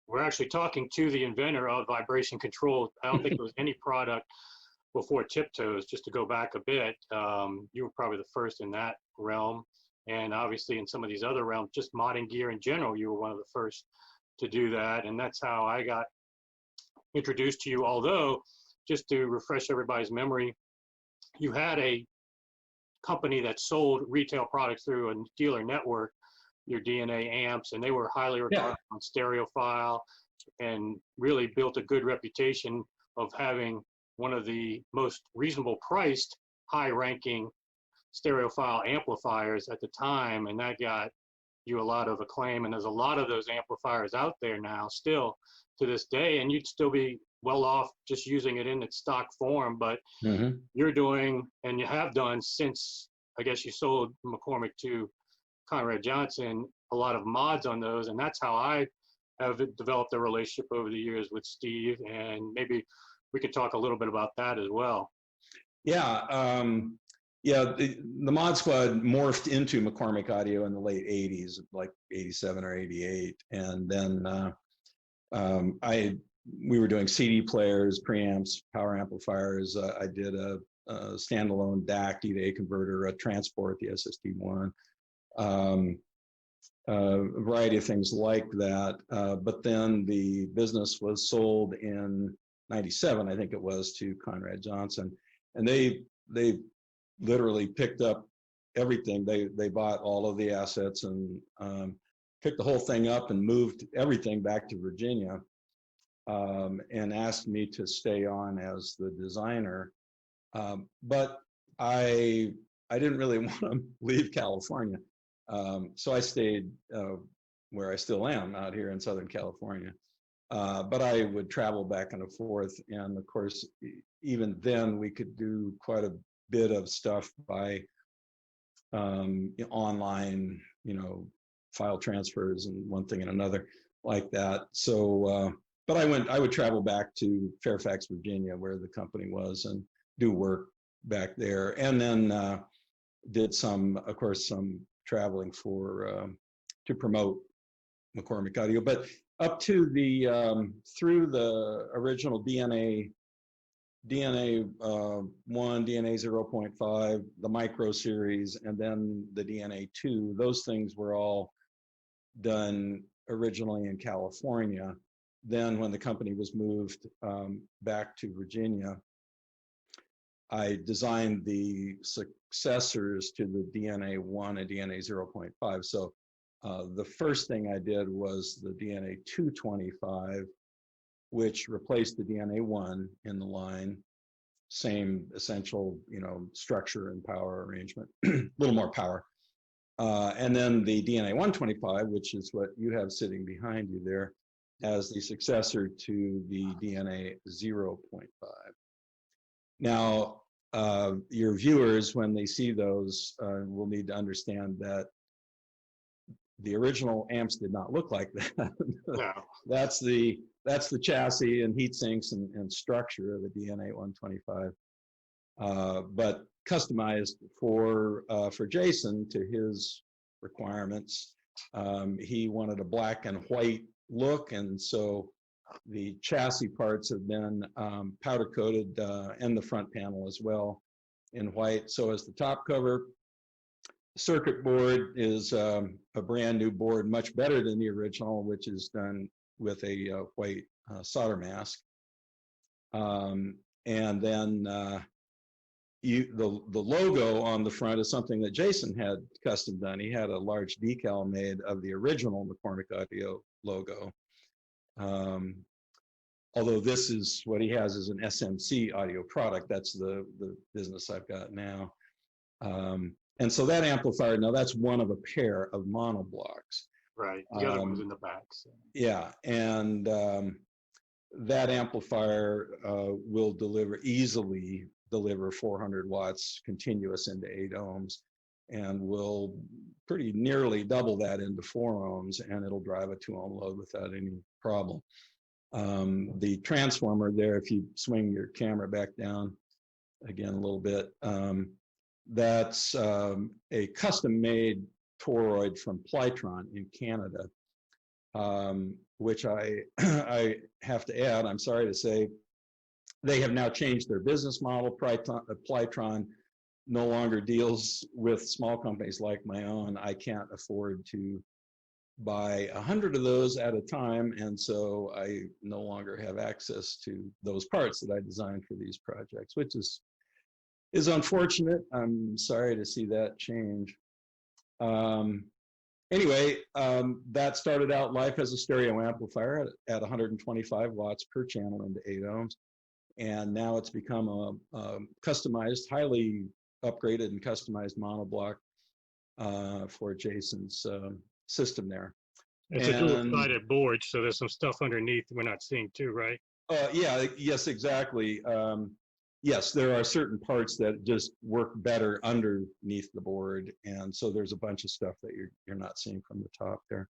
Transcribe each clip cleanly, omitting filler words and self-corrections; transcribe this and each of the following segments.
we're actually talking to the inventor of vibration control. I don't think there was any product before TipToes, just to go back a bit. You were probably the first in that realm. And obviously in some of these other realms, just modding gear in general, you were one of the first to do that. And that's how I got introduced to you. Although, just to refresh everybody's memory, you had a company that sold retail products through a dealer network, your DNA amps, and they were highly regarded on Stereophile and really built a good reputation of having one of the most reasonable priced, high ranking Stereophile amplifiers at the time. And that got you a lot of acclaim. And there's a lot of those amplifiers out there now still to this day, and you'd still be well off just using it in its stock form. But you're doing, and you have done since, I guess you sold McCormack to Conrad Johnson, a lot of mods on those. And that's how I have developed a relationship over the years with Steve. And maybe we could talk a little bit about that as well. Yeah. Yeah, the Mod Squad morphed into McCormack Audio in the late 80s, like 87 or 88. And then we were doing CD players, preamps, power amplifiers. I did a standalone DAC, D-to-A converter, a transport, the SSD1, a variety of things like that. But then the business was sold in 97, I think it was, to Conrad Johnson. And they literally picked up everything. They bought all of the assets and picked the whole thing up and moved everything back to Virginia, and asked me to stay on as the designer. But I didn't really want to leave California. So I stayed where I still am, out here in Southern California. But I would travel back and forth. And of course, even then we could do quite a bit of stuff by online, file transfers and one thing and another like that. So, but I would travel back to Fairfax, Virginia, where the company was, and do work back there. And then did some traveling to promote McCormack Audio. But up to through the original DNA 1, DNA 0.5, the micro series, and then the DNA-2, those things were all done originally in California. Then when the company was moved back to Virginia, I designed the successors to the DNA-1 and DNA 0.5. So the first thing I did was the DNA-225, which replaced the DNA-1 in the line. Same essential, structure and power arrangement, a little more power. And then the DNA-125, which is what you have sitting behind you there, as the successor to the DNA 0.5. Now, your viewers, when they see those, will need to understand that the original amps did not look like that. No. That's the chassis and heat sinks and structure of the DNA 125, but customized for Jason to his requirements. He wanted a black and white look, and so the chassis parts have been powder coated, and the front panel as well in white. So as the top cover, circuit board is a brand new board, much better than the original, which is done with a white solder mask. And then the logo on the front is something that Jason had custom done. He had a large decal made of the original McCormack Audio logo. Although this is what he has is an SMC audio product. That's the business I've got now. And so that amplifier, now that's one of a pair of monoblocks. Right, the other one's in the back. So. Yeah, and that amplifier will easily deliver 400 watts continuous into 8 ohms, and will pretty nearly double that into 4 ohms, and it'll drive a 2 ohm load without any problem. The transformer there, if you swing your camera back down again a little bit, that's a custom-made toroid from Plytron in Canada. which I I have to add, I'm sorry to say, they have now changed their business model. Plytron no longer deals with small companies like my own. I can't afford to buy 100 of those at a time, and so I no longer have access to those parts that I designed for these projects, which is unfortunate. I'm sorry to see that change. Anyway, that started out life as a stereo amplifier at 125 watts per channel into 8 ohms. And now it's become a customized, highly upgraded and customized monoblock for Jason's system there. It's a dual-sided board, so there's some stuff underneath we're not seeing too, right? Yeah, yes, exactly. Yes, there are certain parts that just work better underneath the board, and so there's a bunch of stuff that you're not seeing from the top there.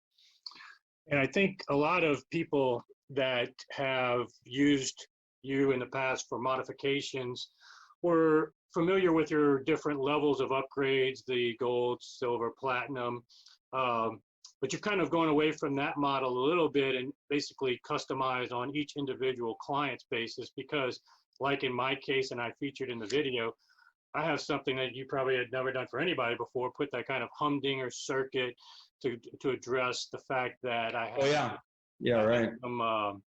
And I think a lot of people that have used you in the past for modifications were familiar with your different levels of upgrades, the gold, silver, platinum, but you've kind of gone away from that model a little bit and basically customized on each individual client's basis, because like in my case, and I featured in the video, I have something that you probably had never done for anybody before, put that kind of humdinger circuit to address the fact that I had right. some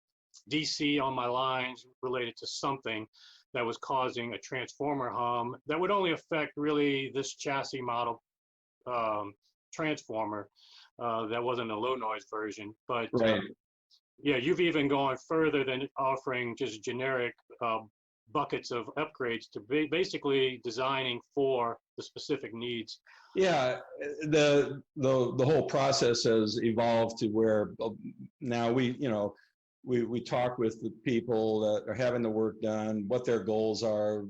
DC on my lines related to something that was causing a transformer hum that would only affect really this chassis model transformer. That wasn't a low noise version, but yeah, you've even gone further than offering just generic buckets of upgrades to basically designing for the specific needs. Yeah, the whole process has evolved to where now we talk with the people that are having the work done, what their goals are,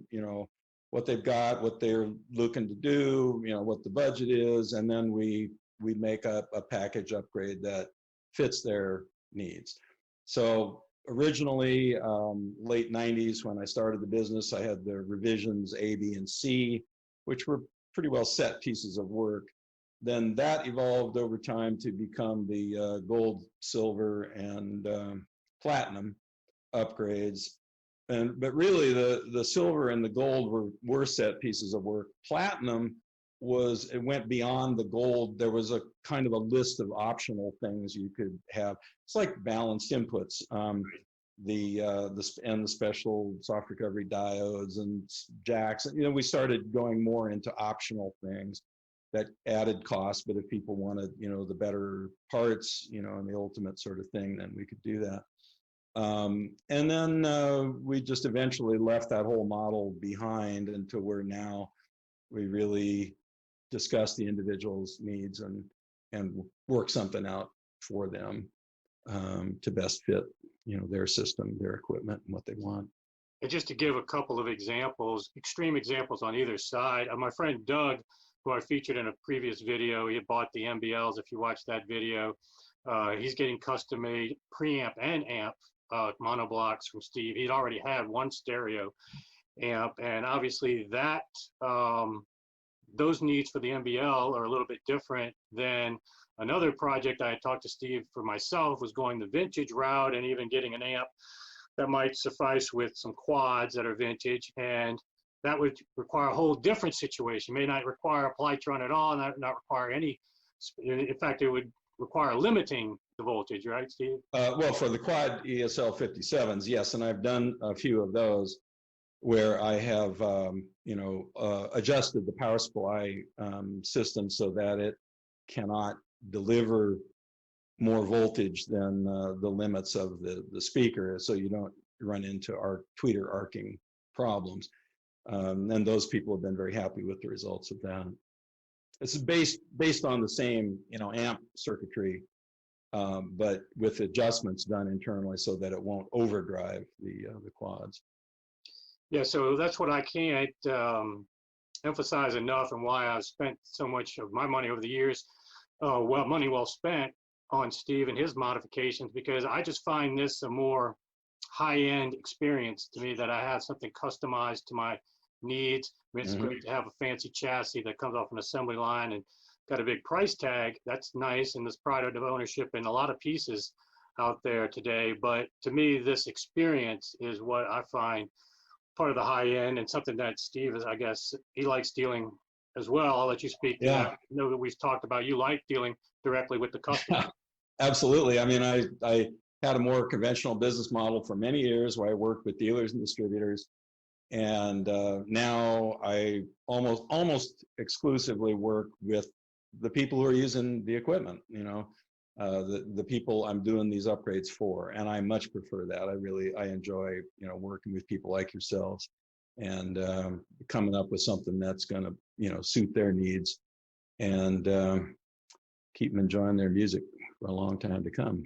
what they've got, what they're looking to do, what the budget is, and then we make up a package upgrade that fits their needs. So originally, late 90s, when I started the business, I had the revisions A, B, and C, which were pretty well set pieces of work. Then that evolved over time to become the gold, silver, and platinum upgrades. But really, the silver and the gold were set pieces of work. Platinum it went beyond the gold. There was a kind of a list of optional things you could have. It's like balanced inputs, the special soft recovery diodes and jacks. We started going more into optional things that added cost. But if people wanted, the better parts, and the ultimate sort of thing, then we could do that. And then we just eventually left that whole model behind until we're now, we really discuss the individual's needs and work something out for them to best fit, their system, their equipment, and what they want. And just to give a couple of examples, extreme examples on either side, my friend Doug, who I featured in a previous video, he had bought the MBLs. If you watch that video, he's getting custom-made preamp and amp monoblocks from Steve. He'd already had one stereo amp, and obviously that those needs for the MBL are a little bit different than another project I had talked to Steve for myself, was going the vintage route and even getting an amp that might suffice with some quads that are vintage, and that would require a whole different situation. May not require a Plytron at all, not require any, in fact, it would require limiting the voltage, right, Steve? Well, for the quad ESL 57s, yes, and I've done a few of those where I have, adjusted the power supply system so that it cannot deliver more voltage than the limits of the speaker, so you don't run into tweeter arcing problems. And those people have been very happy with the results of that. It's based on the same, amp circuitry, but with adjustments done internally so that it won't overdrive the quads. Yeah, so that's what I can't emphasize enough, and why I've spent so much of my money over the years, money well spent on Steve and his modifications, because I just find this a more high-end experience to me, that I have something customized to my needs. I mean, it's great to have a fancy chassis that comes off an assembly line and got a big price tag. That's nice, and this pride of ownership in a lot of pieces out there today. But to me, this experience is what I find part of the high end, and something that Steve is, I guess, he likes dealing as well. I'll let you speak to Yeah. that. I know that we've talked about you like dealing directly with the customer. Absolutely. I mean, I had a more conventional business model for many years where I worked with dealers and distributors. And now I almost exclusively work with the people who are using the equipment, the people I'm doing these upgrades for. And I much prefer that. I enjoy, working with people like yourselves and coming up with something that's going to, suit their needs and keep them enjoying their music for a long time to come.